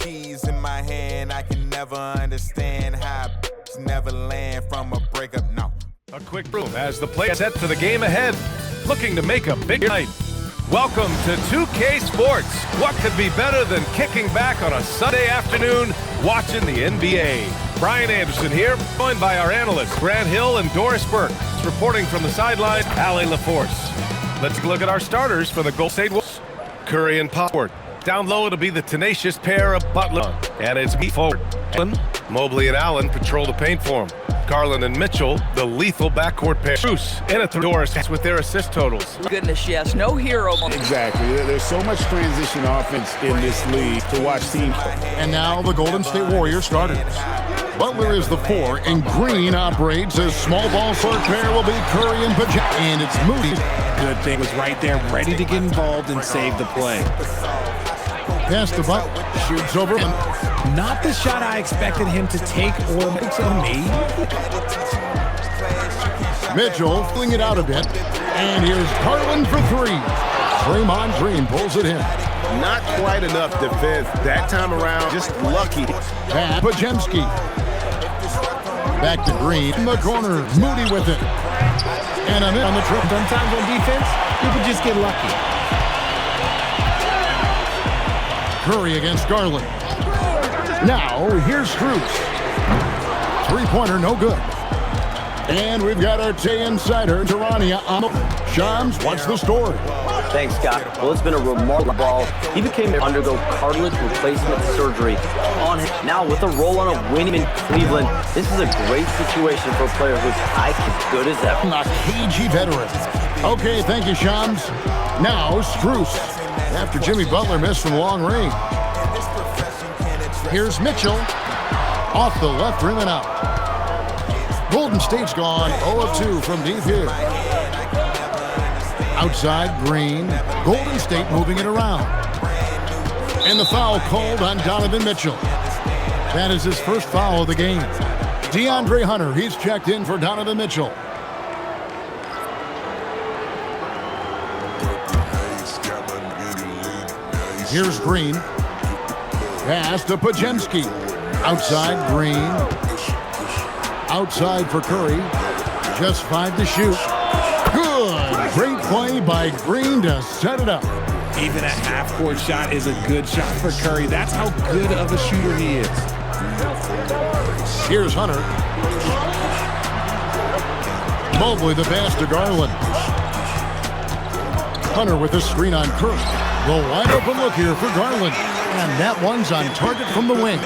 keys in my hand. I can never understand how never land from a breakup. No. A quick room as the play set for the game ahead, looking to make a big night. Welcome to 2K Sports. What could be better than kicking back on a Sunday afternoon watching the NBA? Brian Anderson here, joined by our analysts Grant Hill and Doris Burke. Reporting from the sideline, Allie LaForce. Let's take a look at our starters for the Golden State Warriors. Curry and Power. Down low, it'll be the tenacious pair of Butler, and it's me forward. Mobley and Allen patrol the paint for him. Garland and Mitchell, the lethal backcourt pair. Bruce and Doris with their assist totals. Goodness, yes, no hero. Exactly. There's so much transition offense in this league to watch teams. And now the Golden State Warriors starters. Butler is the 4, and Green operates as small ball sort pair will be Curry and Pajak. And it's Moody. Good thing was right there, ready to get involved and save the play. Pass to Butler, shoots over him. Not the shot I expected him to take or makes on me. Mitchell fling it out a bit, and here's Garland for 3. Draymond Green pulls it in. Not quite enough defense that time around, just lucky. Pajemski. Back to Green in the corner, Moody with it. And a minute on the trip. Sometimes on defense, you can just get lucky. Curry against Garland. Now, here's Strus. Three-pointer, no good. And we've got our Tay Insider, Tarania. Shams, what's the story? Thanks, Scott. Well, it's been a remarkable ball. He became to undergo cartilage replacement surgery on him. Now, with a roll on a win in Cleveland, this is a great situation for a player who's as good as ever. A cagey veteran. Okay, thank you, Shams. Now, Strus. After Jimmy Butler missed from long range. Here's Mitchell. Off the left rim and out. Golden State's gone 0-2 from deep here. Outside, Green. Golden State moving it around. And the foul called on Donovan Mitchell. That is his first foul of the game. DeAndre Hunter, he's checked in for Donovan Mitchell. Here's Green. Pass to Pajemski. Outside, Green. Outside for Curry. Just 5 to shoot. Good. Great play by Green to set it up. Even a half-court shot is a good shot for Curry. That's how good of a shooter he is. Here's Hunter. Mobley the pass to Garland. Hunter with a screen on Curry. The wide open look here for Garland. And that one's on target from the wing.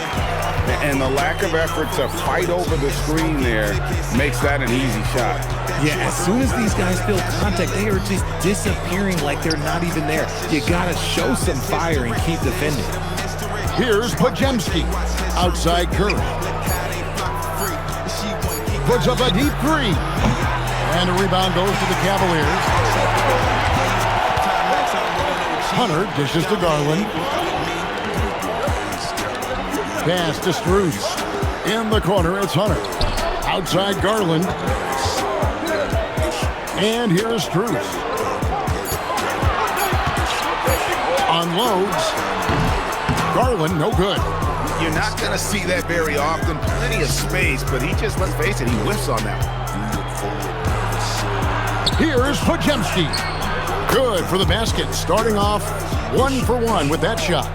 And the lack of effort to fight over the screen there makes that an easy shot. Yeah, as soon as these guys feel contact, they are just disappearing like they're not even there. You gotta show some fire and keep defending. Here's Pajemski. Outside Curry. Puts up a deep 3. And a rebound goes to the Cavaliers. Hunter dishes to Garland. Pass to Strus. In the corner, it's Hunter. Outside Garland. And here's Strus. Unloads. Garland, no good. You're not going to see that very often. Plenty of space, but he just, let's face it, he whiffs on that one. Here's Pajemski. Good for the basket. Starting off 1 for 1 with that shot.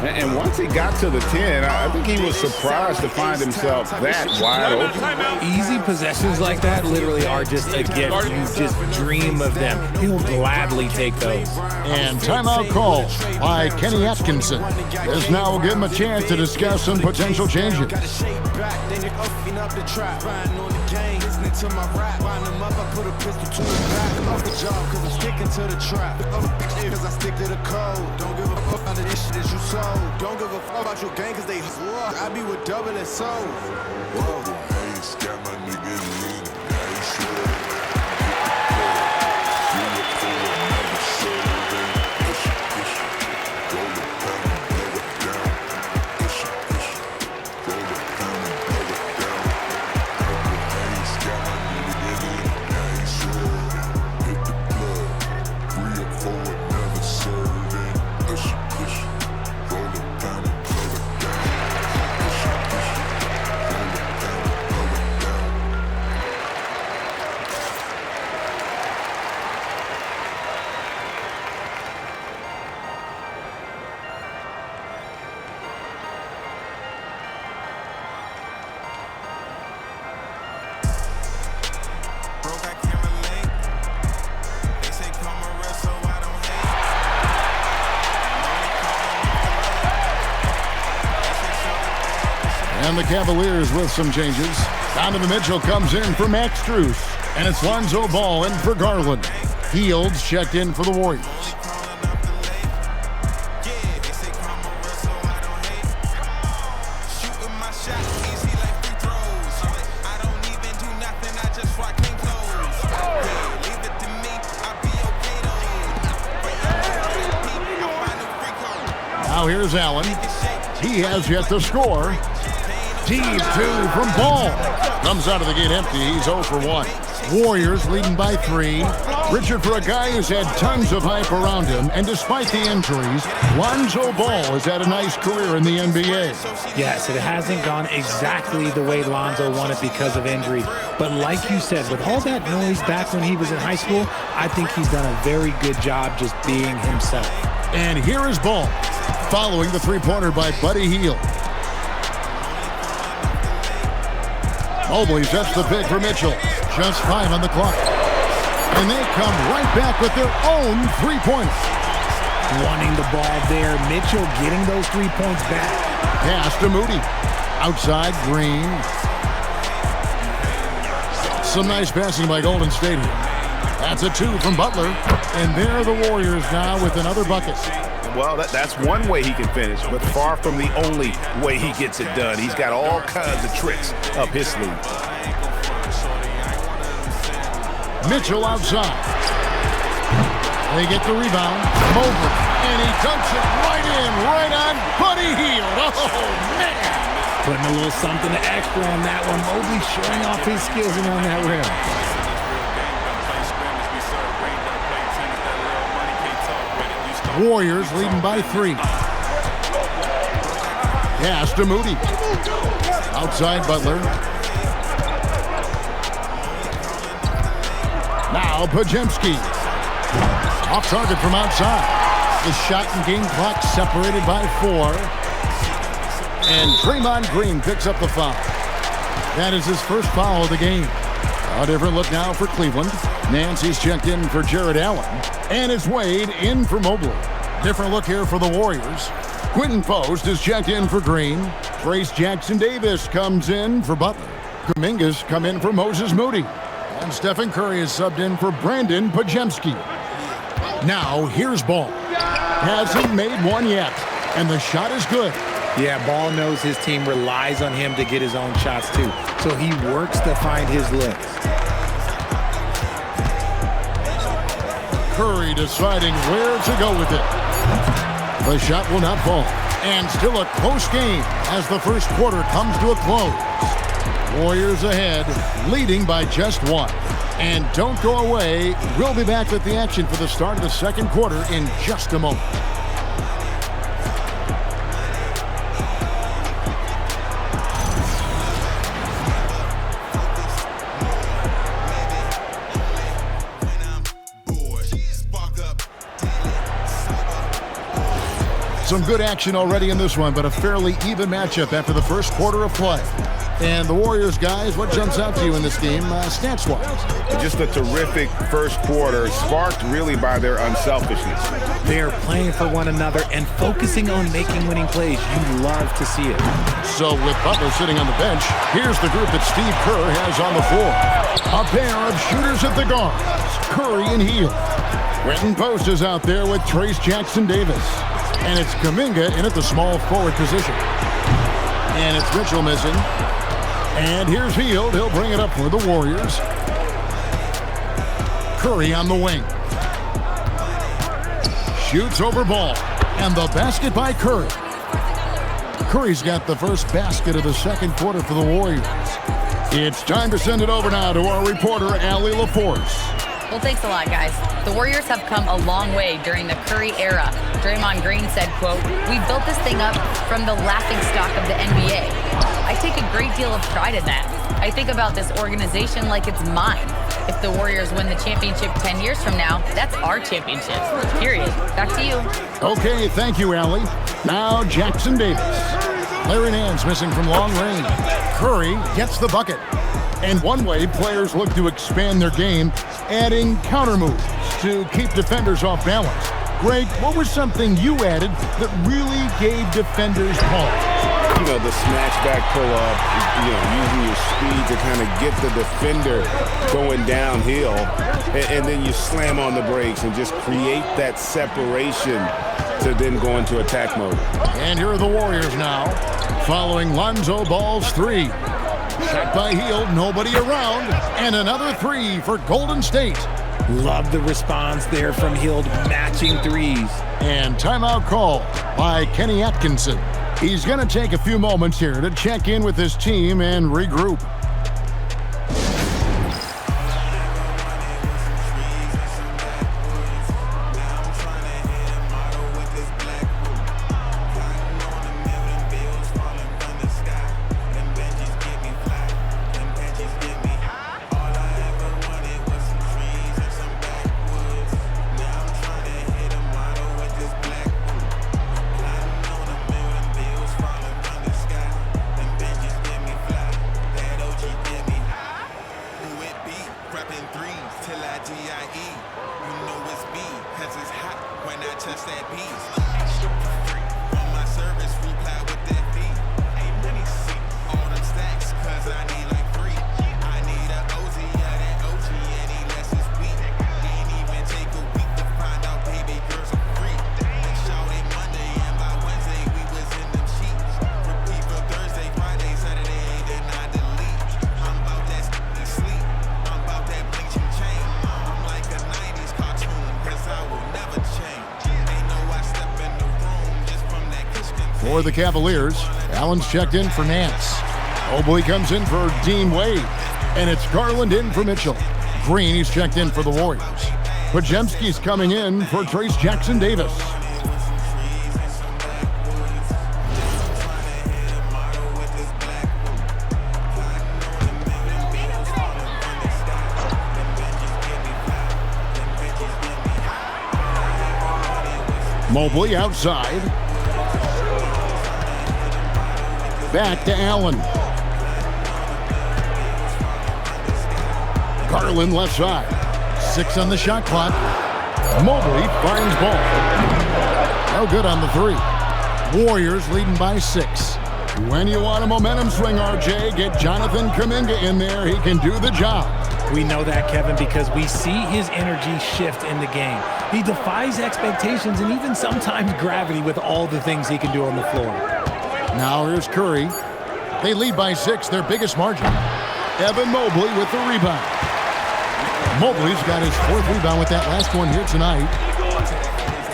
And once he got to the 10, I think he was surprised to find himself that wide open. Easy possessions like that literally are just a gift. You just dream of them. He'll gladly take those. And timeout call by Kenny Atkinson. This now will give him a chance to discuss some potential changes. Don't give a fuck about your gang cause they I be with double and so. Whoa. Got my niggas leaning. And the Cavaliers with some changes. Donovan Mitchell comes in for Max Strus. And it's Lonzo Ball in for Garland. Fields checked in for the Warriors. Now here's Allen. He has yet to score. Tease 2 from Ball. Comes out of the gate empty. He's 0 for 1. Warriors leading by 3. Richard, for a guy who's had tons of hype around him, and despite the injuries, Lonzo Ball has had a nice career in the NBA. Yes, it hasn't gone exactly the way Lonzo wanted because of injury. But like you said, with all that noise back when he was in high school, I think he's done a very good job just being himself. And here is Ball, following the three-pointer by Buddy Hield. Mobley sets the pick for Mitchell. Just 5 on the clock. And they come right back with their own three-pointer. Wanting the ball there. Mitchell getting those 3 points back. Pass to Moody. Outside, Green. Some nice passing by Golden State here. That's a 2 from Butler. And there are the Warriors now with another bucket. Well, that's one way he can finish, but far from the only way he gets it done. He's got all kinds of tricks up his sleeve. Mitchell outside. They get the rebound. Mobley. And he dunks it right in, right on Buddy Hield. Oh, man. Putting a little something extra on that one. Mobley showing off his skills around that rim. Warriors leading by 3. Pass to Moody. Outside Butler. Now Pajemski. Off target from outside. The shot and game clock separated by 4. And Draymond Green picks up the foul. That is his first foul of the game. A different look now for Cleveland. Nancy's checked in for Jared Allen. And it's Wade in for Mobley. Different look here for the Warriors. Quentin Post is checked in for Green. Trace Jackson-Davis comes in for Butler. Kuminga's come in for Moses Moody. And Stephen Curry is subbed in for Brandon Pajemski. Now here's Ball. Hasn't made one yet. And the shot is good. Yeah, Ball knows his team relies on him to get his own shots too. So he works to find his looks. Curry deciding where to go with it. The shot will not fall. And still a close game as the first quarter comes to a close. Warriors ahead, leading by just 1. And don't go away. We'll be back with the action for the start of the second quarter in just a moment. Some good action already in this one, but a fairly even matchup after the first quarter of play. And the Warriors, guys, what jumps out to you in this game, stats-wise? Just a terrific first quarter, sparked really by their unselfishness. They are playing for one another and focusing on making winning plays. You love to see it. So with Butler sitting on the bench, here's the group that Steve Kerr has on the floor. A pair of shooters at the guards, Curry and Hield. Quentin Post is out there with Trace Jackson-Davis. And it's Kuminga in at the small forward position. And it's Mitchell missing. And here's Hield. He'll bring it up for the Warriors. Curry on the wing. Shoots over Ball. And the basket by Curry. Curry's got the first basket of the second quarter for the Warriors. It's time to send it over now to our reporter, Allie LaForce. Well, thanks a lot, guys. The Warriors have come a long way during the Curry era. Draymond Green said, quote, "We built this thing up from the laughingstock of the NBA." I take a great deal of pride in that. I think about this organization like it's mine. If the Warriors win the championship 10 years from now, that's our championship, period. Back to you. Okay, thank you, Allie. Now Jackson-Davis. Larry Nance missing from long range. Curry gets the bucket. And one way players look to expand their game, adding counter moves to keep defenders off balance. Greg, what was something you added that really gave defenders pause? the smash back pull-up, using your speed to kind of get the defender going downhill, and then you slam on the brakes and just create that separation to then go into attack mode. And here are the Warriors now, following Lonzo Ball's three. Shot by Hield, nobody around, and another three for Golden State. Love the response there from Hield, matching threes. And timeout call by Kenny Atkinson. He's going to take a few moments here to check in with his team and regroup. For the Cavaliers, Allen's checked in for Nance. Mobley comes in for Dean Wade. And it's Garland in for Mitchell. Green, he's checked in for the Warriors. Podziemski's coming in for Trace Jackson-Davis. Mobley outside. Back to Allen. Garland left side. 6 on the shot clock. Mobley finds ball. No good on the three. Warriors leading by 6. When you want a momentum swing, RJ, get Jonathan Kuminga in there. He can do the job. We know that, Kevin, because we see his energy shift in the game. He defies expectations and even sometimes gravity with all the things he can do on the floor. Now here's Curry. They lead by 6, their biggest margin. Evan Mobley with the rebound. Mobley's got his 4th rebound with that last one here tonight.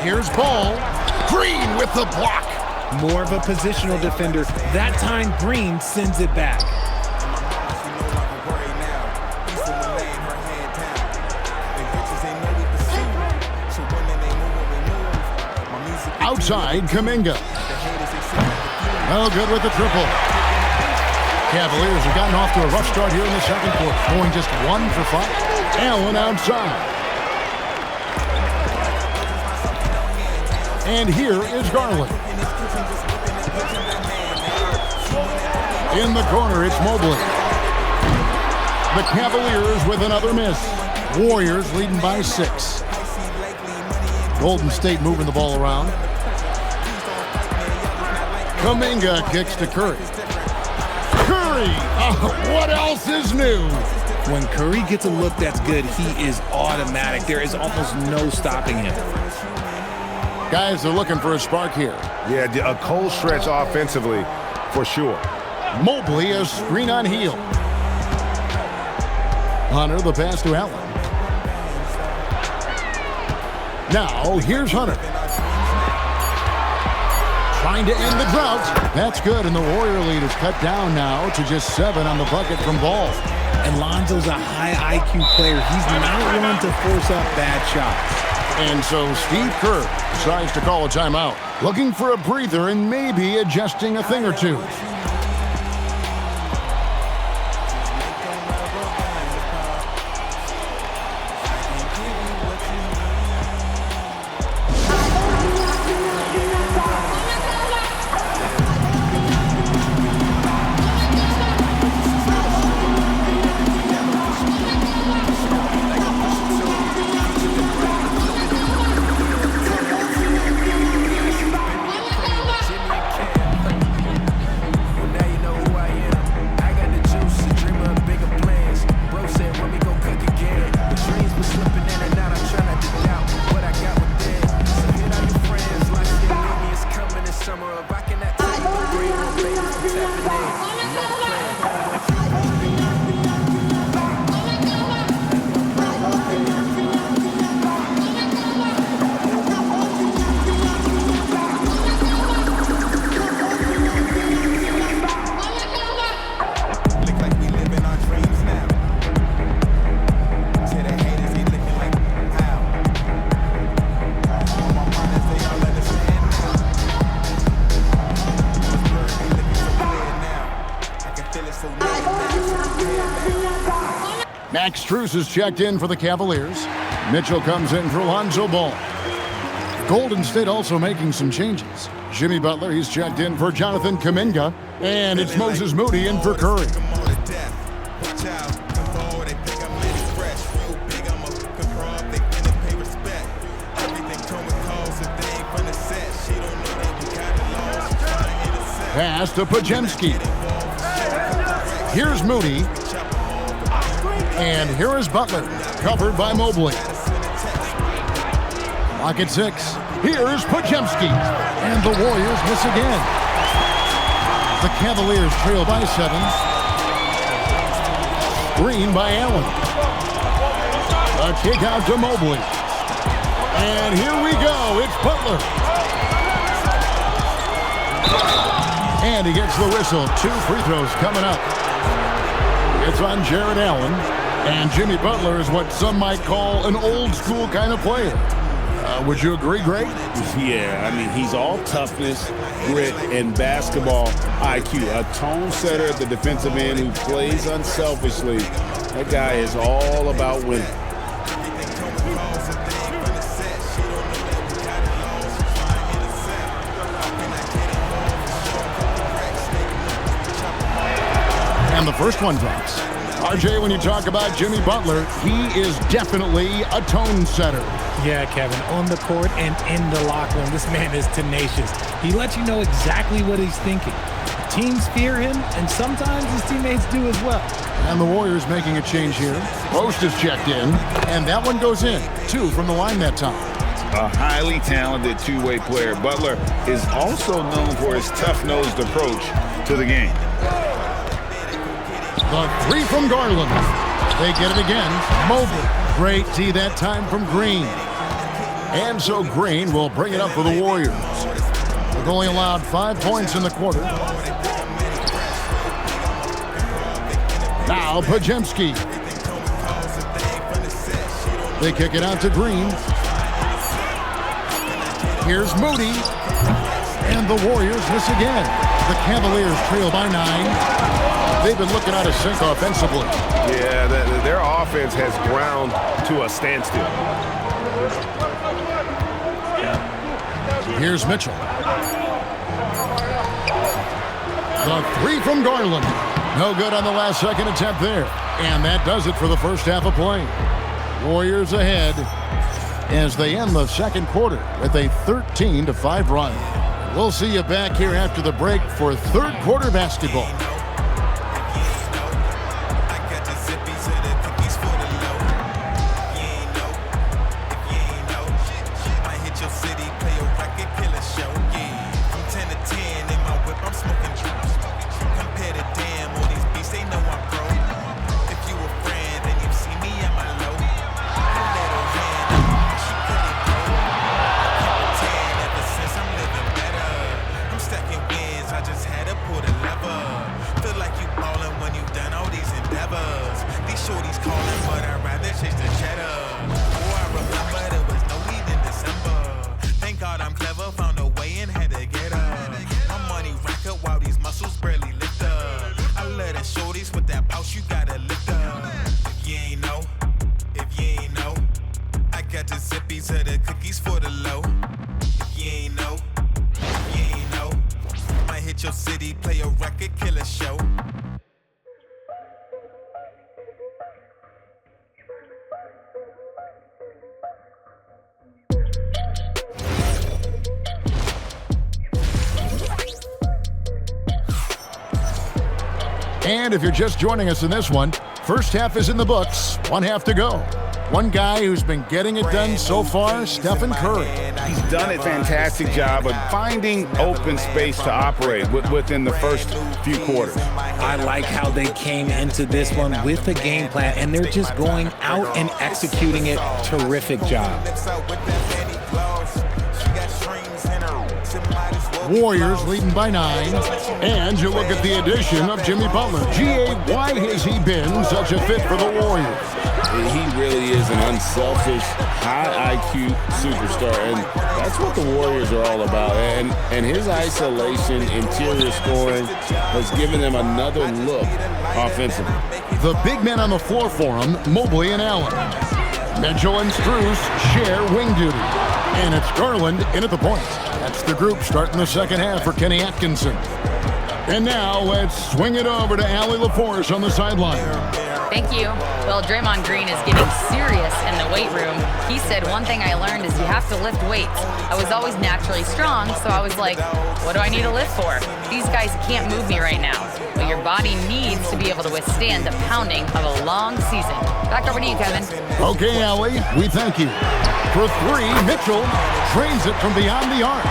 Here's Ball. Green with the block. More of a positional defender. That time, Green sends it back. Outside, Kuminga. No good with the triple. Cavaliers have gotten off to a rough start here in the second quarter, going just 1 for 5. Allen outside. And here is Garland. In the corner, it's Mobley. The Cavaliers with another miss. Warriors leading by 6. Golden State moving the ball around. Kuminga kicks to Curry. Curry! What else is new? When Curry gets a look that's good, he is automatic. There is almost no stopping him. Guys are looking for a spark here. Yeah, a cold stretch offensively, for sure. Mobley, a screen on Hield. Hunter, the pass to Allen. Now, here's Hunter. Trying to end the drought. That's good, and the Warrior lead is cut down now to just 7 on the bucket from Ball. And Lonzo's a high IQ player. He's not one to force up bad shots. And so Steve Kerr decides to call a timeout, looking for a breather and maybe adjusting a thing or two. Max Strus is checked in for the Cavaliers. Mitchell comes in for Lonzo Ball. Golden State also making some changes. Jimmy Butler, he's checked in for Jonathan Kuminga. And it's Moses Moody in for Curry. Pass to Podziemski. Here's Moody. And here is Butler, covered by Mobley. Lock at 6. Here's Podziemski. And the Warriors miss again. The Cavaliers trail by 7. Screen by Allen. A kick out to Mobley. And here we go. It's Butler. And he gets the whistle. 2 free throws coming up. It's on Jared Allen. And Jimmy Butler is what some might call an old school kind of player. Would you agree, Greg? Yeah, I mean, he's all toughness, grit, and basketball IQ. A tone setter at the defensive end who plays unselfishly. That guy is all about winning. And the first one drops. RJ, when you talk about Jimmy Butler, he is definitely a tone setter. Yeah, Kevin, on the court and in the locker room, this man is tenacious. He lets you know exactly what he's thinking. Teams fear him, and sometimes his teammates do as well. And the Warriors making a change here. Post is checked in, and that one goes in. 2 from the line that time. A highly talented two-way player. Butler is also known for his tough-nosed approach to the game. The 3 from Garland. They get it again. Mobley. Great D that time from Green. And so Green will bring it up for the Warriors. They've only allowed 5 points in the quarter. Now Podziemski. They kick it out to Green. Here's Moody. And the Warriors miss again. The Cavaliers trail by 9. They've been looking out of sync offensively. Yeah, their offense has ground to a standstill. Here's Mitchell. The 3 from Garland. No good on the last second attempt there. And that does it for the first half of play. Warriors ahead as they end the second quarter with a 13-5 run. We'll see you back here after the break for third quarter basketball. And if you're just joining us in this one, first half is in the books, 1 half to go. One guy who's been getting it done so far, Stephen Curry. He's done a fantastic job of finding open space to operate within the first few quarters. I like how they came into this one with a game plan, and they're just going out and executing it. Terrific job. Warriors leading by 9. And you look at the addition of Jimmy Butler. G.A., why has he been such a fit for the Warriors? He really is an unselfish, high IQ superstar, and that's what the Warriors are all about. And his isolation, interior scoring has given them another look offensively. The big men on the floor for him, Mobley and Allen. Mitchell and Strus share wing duty. And it's Garland in at the point. That's the group starting the second half for Kenny Atkinson. And now let's swing it over to Allie LaForce on the sideline. Thank you. Well, Draymond Green is getting serious in the weight room. He said, one thing I learned is you have to lift weights. I was always naturally strong, so I was like, what do I need to lift for? These guys can't move me right now. But your body needs to be able to withstand the pounding of a long season. Back over to you, Kevin. Okay, Allie, we thank you. For three, Mitchell trains it from beyond the arc.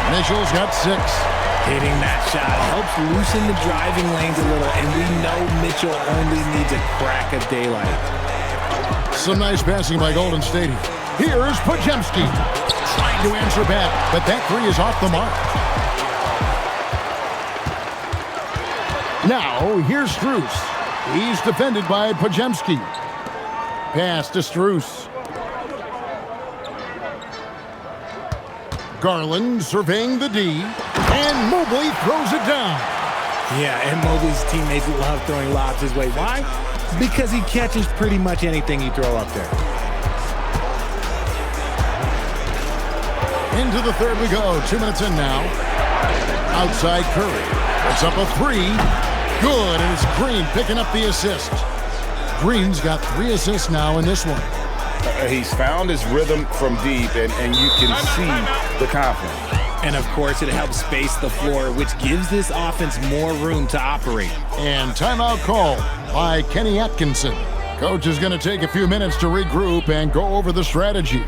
Mitchell's got 6. Hitting that shot helps loosen the driving lanes a little, and we know Mitchell only needs a crack of daylight. Some nice passing by Golden State. Here's Podziemski trying to answer back, but that 3 is off the mark. Now, here's Strus. He's defended by Podziemski. Pass to Strus. Garland surveying the D, and Mobley throws it down. Yeah, and Mobley's teammates love throwing lobs his way. Why? Because he catches pretty much anything you throw up there. Into the third we go. 2 minutes in now. Outside Curry. It's up a 3. Good, and it's Green picking up the assist. Green's got 3 assists now in this one. He's found his rhythm from deep, and you can see the confidence. And, of course, it helps space the floor, which gives this offense more room to operate. And timeout call by Kenny Atkinson. Coach is going to take a few minutes to regroup and go over the strategy.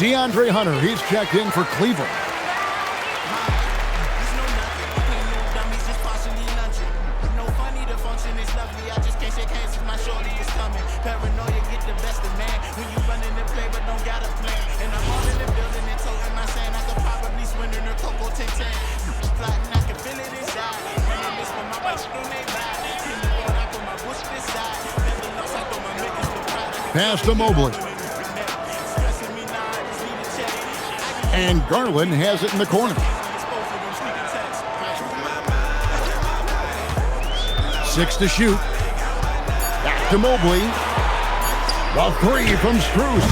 DeAndre Hunter, he's checked in for Cleveland. Pass to Mobley. And Garland has it in the corner. 6 to shoot. Back to Mobley. The 3 from Strus.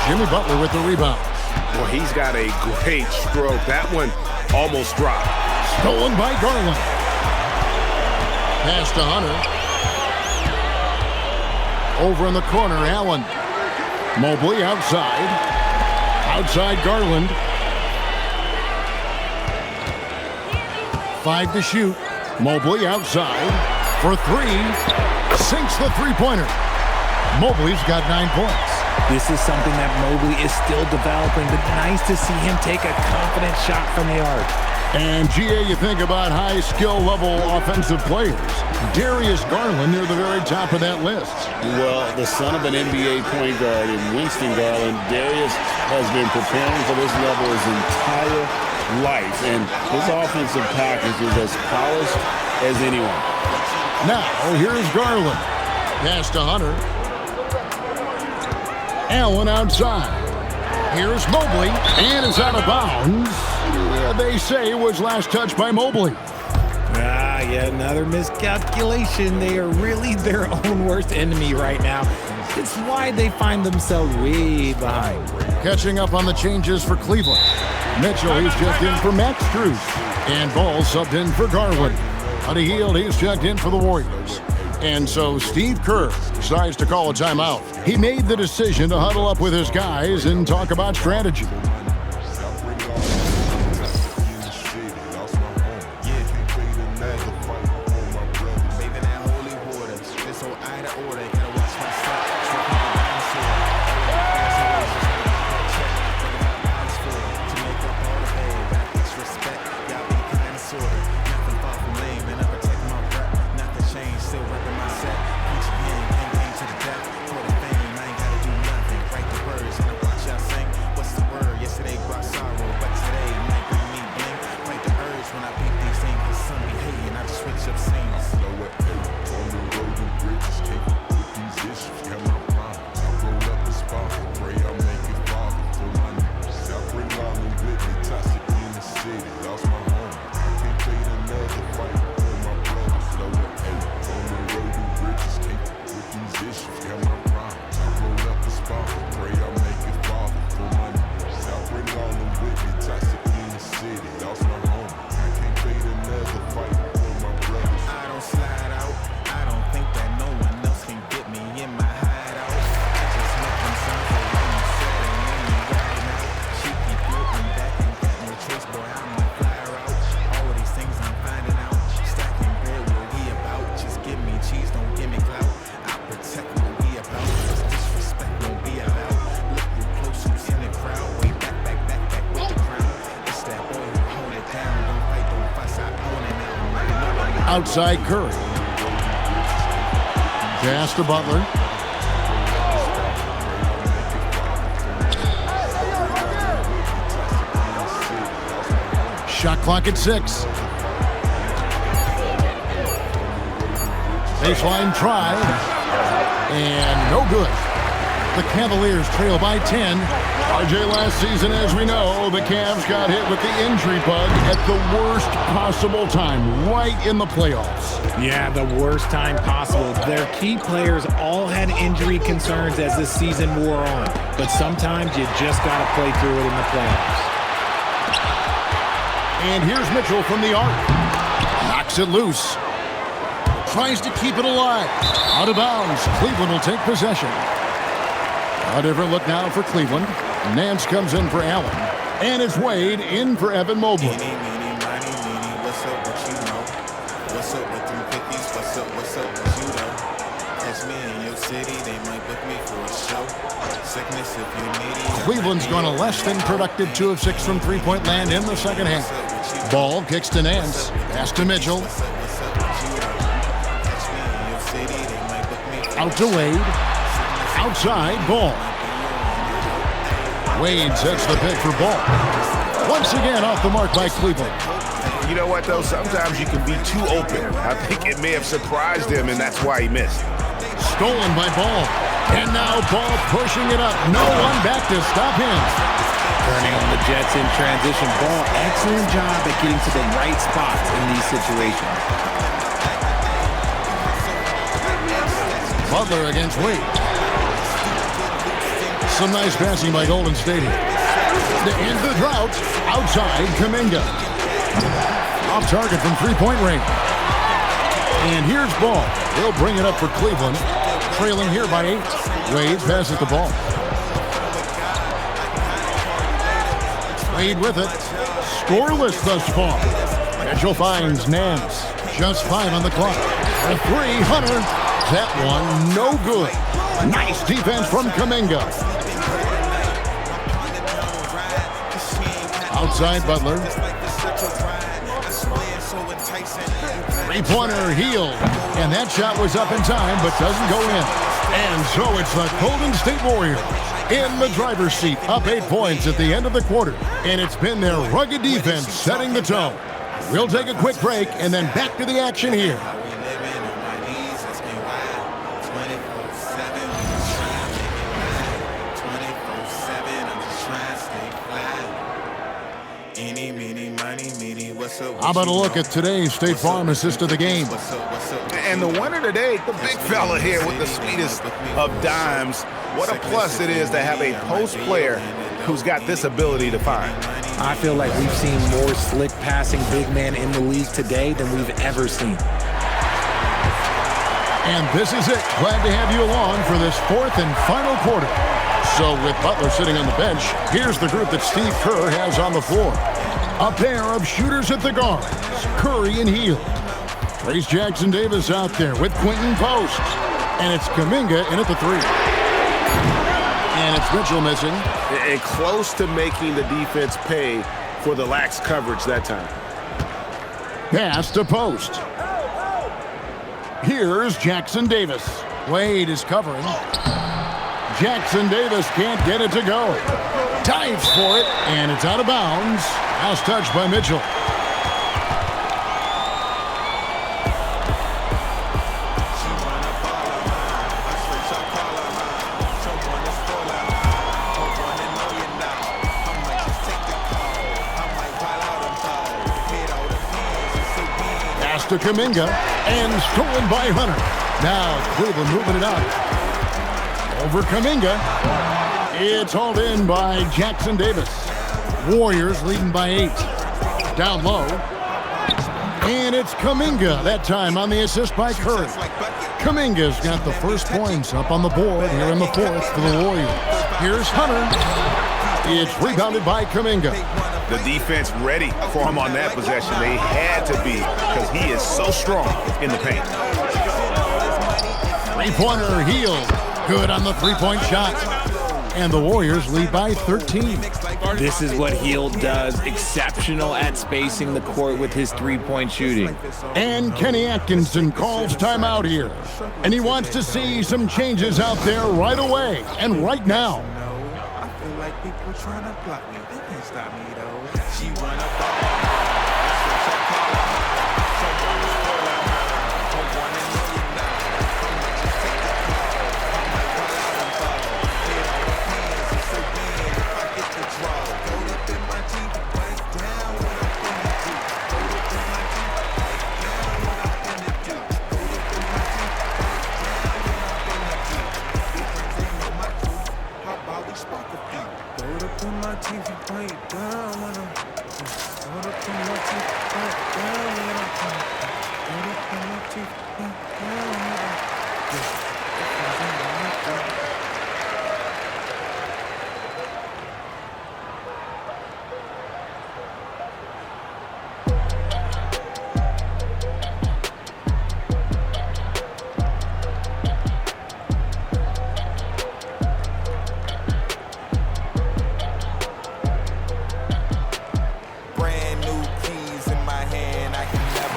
Jimmy Butler with the rebound. Well, he's got a great stroke. That one almost dropped. Stolen by Garland. Pass to Hunter. Over in the corner, Allen. Mobley outside. Outside Garland. 5 to shoot. Mobley outside for 3. Sinks the three-pointer. Mobley's got 9 points. This is something that Mobley is still developing, but nice to see him take a confident shot from the arc. And, GA, you think about high skill level offensive players. Darius Garland near the very top of that list. Well, the son of an NBA point guard in Winston Garland, Darius has been preparing for this level his entire life, and his offensive package is as polished as anyone. Now, here's Garland. Pass to Hunter. Allen outside. Here's Mobley, and it's out of bounds. They say it was last touched by Mobley. Yeah, another miscalculation. They are really their own worst enemy right now. It's why they find themselves way behind. Catching up on the changes for Cleveland. Mitchell, he's checked in for Max Strus. And Ball subbed in for Garland. Buddy Hield, he's checked in for the Warriors. And so Steve Kerr decides to call a timeout. He made the decision to huddle up with his guys and talk about strategy. Outside Curry. Pass to Butler. Shot clock at 6. Baseline try. And no good. The Cavaliers trail by 10. RJ, last season, as we know, the Cavs got hit with the injury bug at the worst possible time, right in the playoffs. Yeah, the worst time possible. Their key players all had injury concerns as the season wore on, but sometimes you just got to play through it in the playoffs. And here's Mitchell from the arc. Knocks it loose. Tries to keep it alive. Out of bounds. Cleveland will take possession. A different look now for Cleveland. Nance comes in for Allen. And it's Wade in for Evan Mobley. What's up, what you know? What's up with them cookies? What's up, what you know? Catch me in your city, they might book me for a show. Sickness if you need it. Cleveland's gone a less than productive 2 of 6 from three-point land in the second half. Ball kicks to Nance. Pass to Mitchell. Out to Wade. Outside, Ball. Wade sets the pick for Ball. Once again off the mark by Cleveland. You know what, though? Sometimes you can be too open. I think it may have surprised him, and that's why he missed. Stolen by Ball. And now Ball pushing it up. No one back to stop him. Turning on the Jets in transition. Ball, excellent job at getting to the right spots in these situations. Butler against Wade. Some nice passing by Golden State here. To end the drought, outside Kuminga. Off target from three-point range. And here's Ball. He'll bring it up for Cleveland. Trailing here by 8. Wade passes the ball. Wade with it. Scoreless thus far. Mitchell finds Nance. Just 5 on the clock. A 300. That one no good. Nice defense from Kuminga. Outside Butler. Three-pointer Hield. And that shot was up in time, but doesn't go in. And so it's the Golden State Warriors in the driver's seat, up 8 points at the end of the quarter. And it's been their rugged defense setting the tone. We'll take a quick break and then back to the action here. Trying How about a look at today's State Farm assist of the game? And the winner today, the big fella here with the sweetest of dimes. What a plus it is to have a post player who's got this ability to find. I feel like we've seen more slick passing big man in the league today than we've ever seen. And this is it. Glad to have you along for this fourth and final quarter. So with Butler sitting on the bench, here's the group that Steve Kerr has on the floor. A pair of shooters at the guards, Curry and Hield. Trace Jackson Davis out there with Quentin Post. And it's Kuminga in at the three. And it's Mitchell missing. And close to making the defense pay for the lax coverage that time. Pass to Post. Here's Jackson Davis. Wade is covering. Jackson Davis can't get it to go. Dives for it, and it's out of bounds. Last touch by Mitchell. Pass to Kuminga, and stolen by Hunter. Now Cleveland moving it out. Over Kuminga. It's hauled in by Jackson Davis. Warriors leading by 8. Down low. And it's Kuminga, that time on the assist by Curry. Kuminga's got the first points up on the board here in the fourth for the Warriors. Here's Hunter. It's rebounded by Kuminga. The defense ready for him on that possession. They had to be because he is so strong in the paint. Three-pointer Hield. Good on the three-point shot. And the Warriors lead by 13. This is what Hield does. Exceptional at spacing the court with his three-point shooting. And Kenny Atkinson calls timeout here. And he wants to see some changes out there right away and right now. I feel like people trying to block me. They can't stop me though. She wanna ball.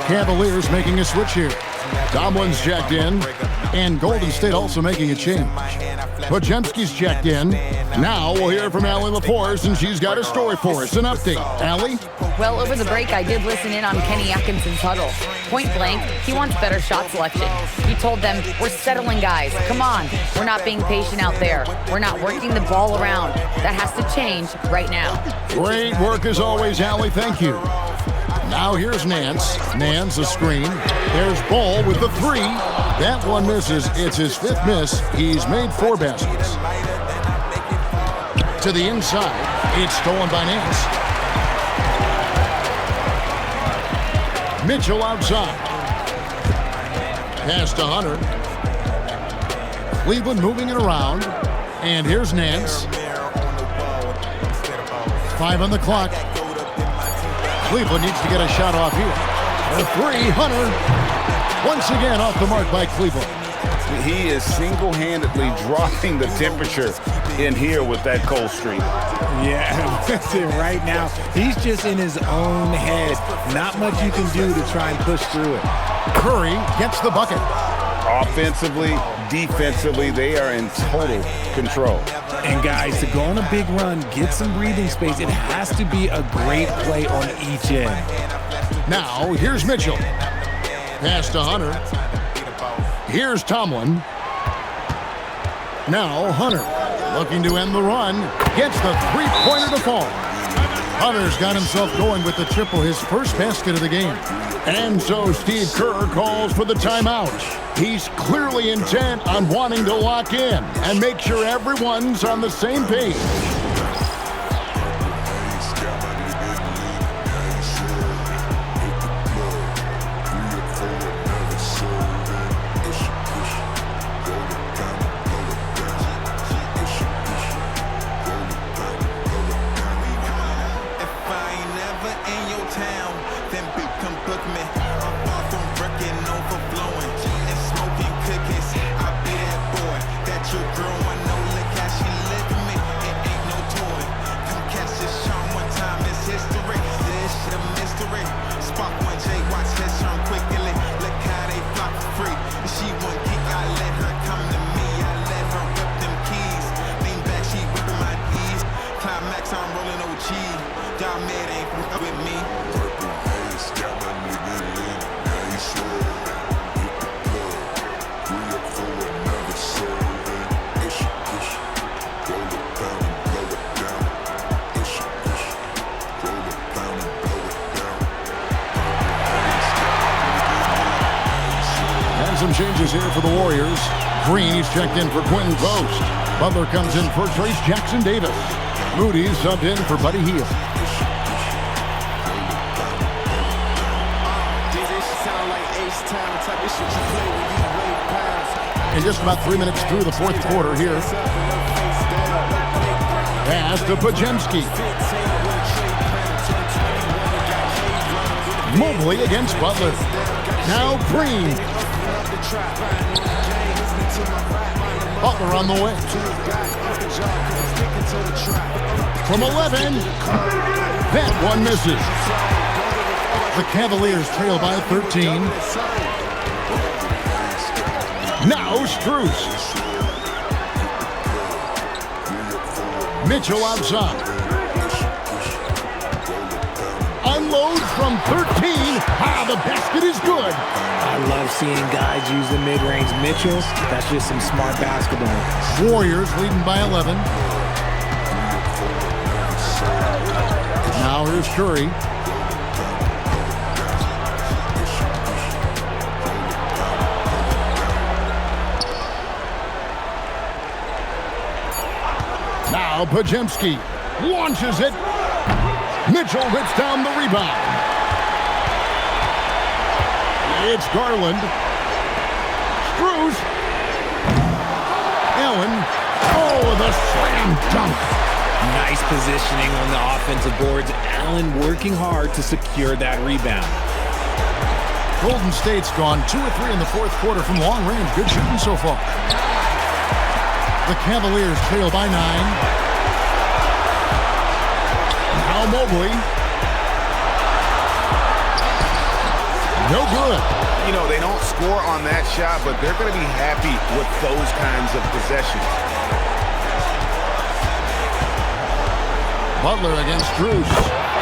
Cavaliers making a switch here. Tomlin's checked in, and Golden State also making a change. Podziemski's checked in. Now we'll hear from Allie Laporte, and she's got a story for us. An update. Allie? Well, over the break, I did listen in on Kenny Atkinson's huddle. Point blank, he wants better shot selection. He told them, we're settling, guys. Come on. We're not being patient out there. We're not working the ball around. That has to change right now. Great work as always, Allie. Thank you. Now here's Nance. Nance, a screen. There's Ball with the three. That one misses. It's his fifth miss. He's made 4 baskets. To the inside. It's stolen by Nance. Mitchell outside. Pass to Hunter. Cleveland moving it around. And here's Nance. 5 on the clock. Cleveland needs to get a shot off here. A three, Hunter. Once again off the mark by Cleveland. He is single-handedly dropping the temperature in here with that cold streak. Yeah, that's it right now. He's just in his own head. Not much you can do to try and push through it. Curry gets the bucket. Offensively, defensively, they are in total control. And guys, to go on a big run, get some breathing space, it has to be a great play on each end. Now, here's Mitchell. Pass to Hunter. Here's Tomlin. Now, Hunter, looking to end the run, gets the three-pointer to fall. Hunter's got himself going with the triple, his first basket of the game. And so Steve Kerr calls for the timeout. He's clearly intent on wanting to lock in and make sure everyone's on the same page. Some changes here for the Warriors. Green, he's checked in for Quentin Post. Butler comes in for Trace Jackson Davis. Moody's subbed in for Buddy Hield. And just about 3 minutes through the fourth quarter here. Pass to Pajemski. Mobley against Butler. Now Green. Butler on the way. From 11. That one misses. The Cavaliers trail by 13. Now Strus. Mitchell outside. Unload from 13. The basket is good. I love seeing guys use the mid-range. Mitchell, that's just some smart basketball. Warriors leading by 11. Now here's Curry. Now Pajemski launches it. Mitchell hits down the rebound. It's Garland. Strus. Allen. Oh, the slam dunk. Nice positioning on the offensive boards. Allen working hard to secure that rebound. Golden State's gone 2 or 3 in the fourth quarter from long range. Good shooting so far. The Cavaliers trail by 9. Now Mobley. No good. You know, they don't score on that shot, but they're going to be happy with those kinds of possessions. Butler against Strus.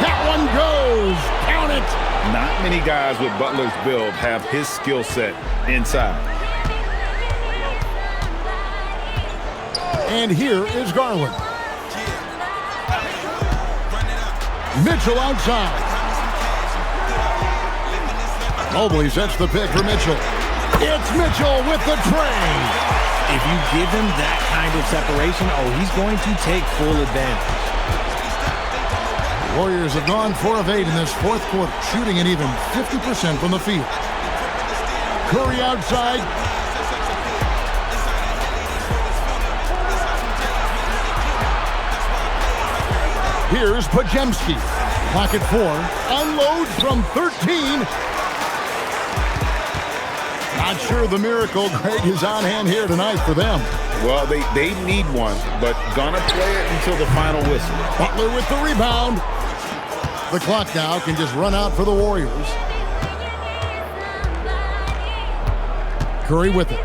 That one goes. Count it. Not many guys with Butler's build have his skill set inside. And here is Garland. Mitchell outside. Mobley sets the pick for Mitchell. It's Mitchell with the tray. If you give him that kind of separation, he's going to take full advantage. Warriors have gone 4 of 8 in this fourth quarter, shooting an even 50% from the field. Curry outside. Here's Pajemski. Pocket 4. Unloads from 13. Not sure the miracle Greg is on hand here tonight for them. Well, they need one, but gonna play it until the final whistle. Butler with the rebound. The clock now can just run out for the Warriors. Curry with it.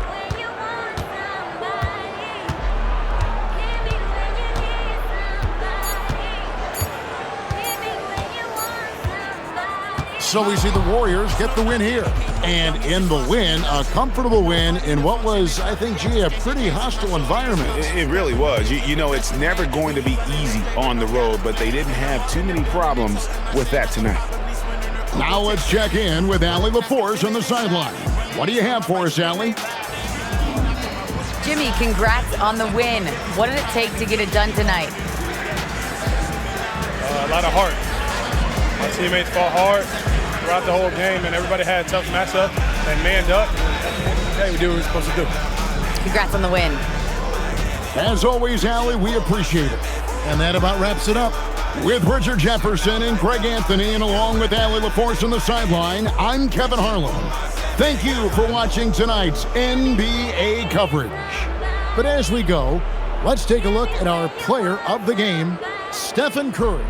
So we see the Warriors get the win here. And in the win, a comfortable win in what was, I think, a pretty hostile environment. It really was. You know, it's never going to be easy on the road, but they didn't have too many problems with that tonight. Now let's check in with Allie LaForce on the sideline. What do you have for us, Allie? Jimmy, congrats on the win. What did it take to get it done tonight? A lot of heart. My teammates fought hard throughout the whole game, and everybody had a tough matchup and manned up. Hey, we did what we were supposed to do. Congrats on the win. As always, Allie, we appreciate it. And that about wraps it up. With Richard Jefferson and Greg Anthony, and along with Allie LaForce on the sideline, I'm Kevin Harlan. Thank you for watching tonight's NBA coverage. But as we go, let's take a look at our player of the game, Stephen Curry.